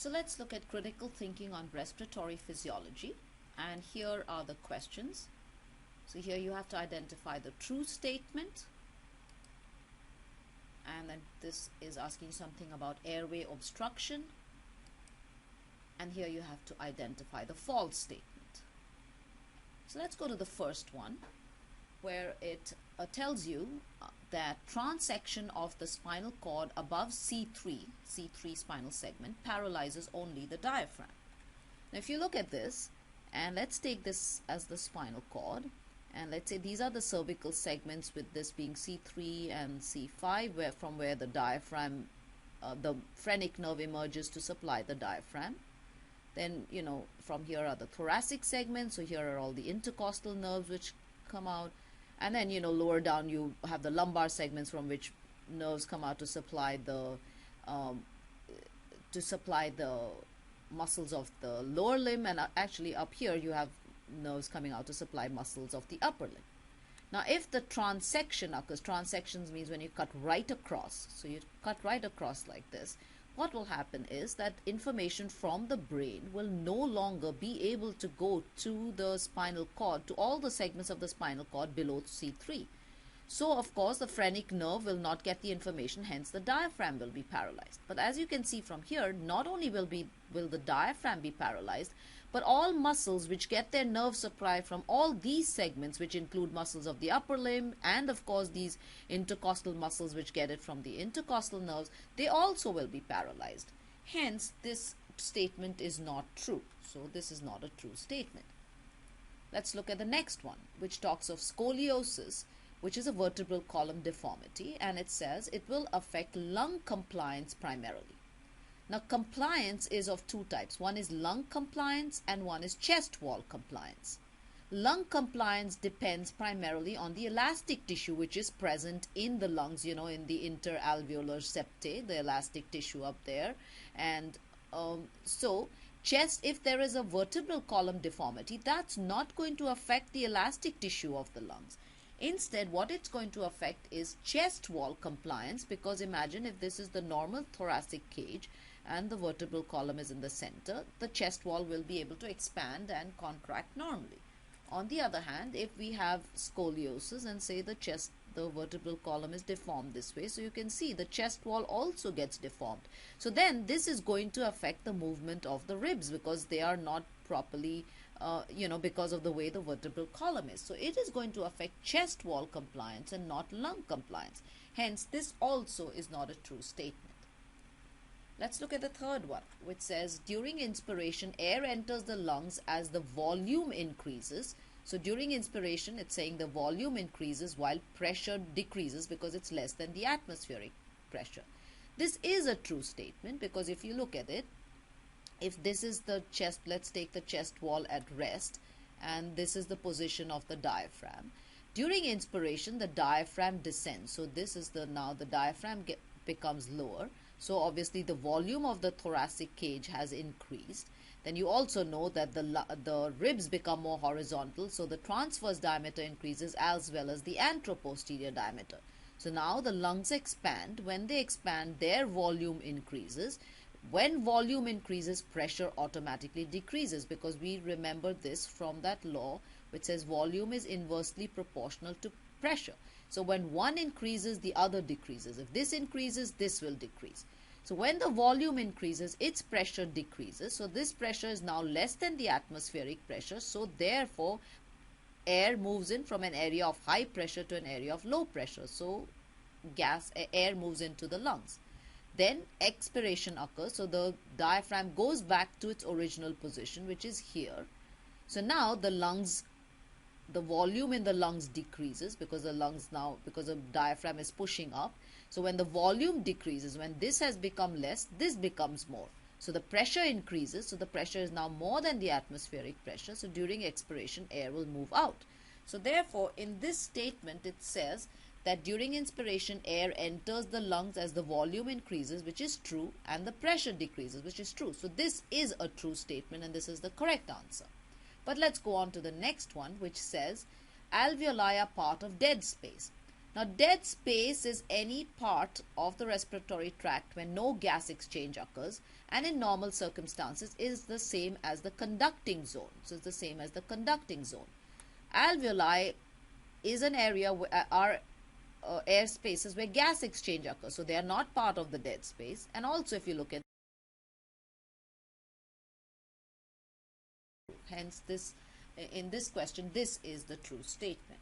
So let's look at critical thinking on respiratory physiology, and here are the questions. So here you have to identify the true statement, and then this is asking something about airway obstruction, and here you have to identify the false statement. So let's go to the first one, where it tells you that transection of the spinal cord above C3 spinal segment paralyzes only the diaphragm. Now if you look at this, and let's take this as the spinal cord, and let's say these are the cervical segments, with this being C3 and C5, from where the diaphragm, the phrenic nerve emerges to supply the diaphragm. Then, from here are the thoracic segments, so here are all the intercostal nerves which come out. And then, lower down you have the lumbar segments from which nerves come out to supply the muscles of the lower limb, and actually up here you have nerves coming out to supply muscles of the upper limb. Now, if the transection occurs, transections means when you cut right across, so you cut right across like this, what will happen is that information from the brain will no longer be able to go to the spinal cord, to all the segments of the spinal cord below C3. So, of course, the phrenic nerve will not get the information, hence the diaphragm will be paralyzed. But as you can see from here, not only will the diaphragm be paralyzed, but all muscles which get their nerve supply from all these segments, which include muscles of the upper limb and of course these intercostal muscles which get it from the intercostal nerves, they also will be paralyzed. Hence, this statement is not true. So this is not a true statement. Let's look at the next one, which talks of scoliosis, which is a vertebral column deformity, and it says it will affect lung compliance primarily. Now, compliance is of two types. One is lung compliance and one is chest wall compliance. Lung compliance depends primarily on the elastic tissue which is present in the lungs, in the interalveolar septae, the elastic tissue up there. And so chest, if there is a vertebral column deformity, that's not going to affect the elastic tissue of the lungs. Instead, what it's going to affect is chest wall compliance, because imagine if this is the normal thoracic cage and the vertebral column is in the center, the chest wall will be able to expand and contract normally. On the other hand, if we have scoliosis and say the vertebral column is deformed this way, so you can see the chest wall also gets deformed. So then this is going to affect the movement of the ribs, because they are not properly because of the way the vertebral column is. So it is going to affect chest wall compliance and not lung compliance. Hence, this also is not a true statement. Let's look at the third one, which says during inspiration, air enters the lungs as the volume increases. So during inspiration, it's saying the volume increases while pressure decreases because it's less than the atmospheric pressure. This is a true statement, because if you look at it, if this is the chest, let's take the chest wall at rest, and this is the position of the diaphragm. During inspiration, the diaphragm descends. So this is now the diaphragm becomes lower. So obviously the volume of the thoracic cage has increased. Then you also know that the ribs become more horizontal. So the transverse diameter increases as well as the anteroposterior diameter. So now the lungs expand. When they expand, their volume increases. When volume increases, pressure automatically decreases, because we remember this from that law which says volume is inversely proportional to pressure. So when one increases, the other decreases. If this increases, this will decrease. So when the volume increases, its pressure decreases. So this pressure is now less than the atmospheric pressure. So therefore, air moves in from an area of high pressure to an area of low pressure. So air moves into the lungs. Then expiration occurs. So the diaphragm goes back to its original position, which is here. So now the volume in the lungs decreases, because the diaphragm is pushing up. So when the volume decreases, when this has become less, this becomes more. So the pressure increases. So the pressure is now more than the atmospheric pressure. So during expiration, air will move out. So therefore, in this statement, it says that during inspiration, air enters the lungs as the volume increases, which is true, and the pressure decreases, which is true. So this is a true statement, and this is the correct answer. But let's go on to the next one, which says alveoli are part of dead space. Now, dead space is any part of the respiratory tract where no gas exchange occurs, and in normal circumstances is the same as the conducting zone. So it's the same as the conducting zone. Alveoli is an area where air spaces where gas exchange occurs. So they are not part of the dead space. And also if you look at, hence this, in this question, this is the true statement.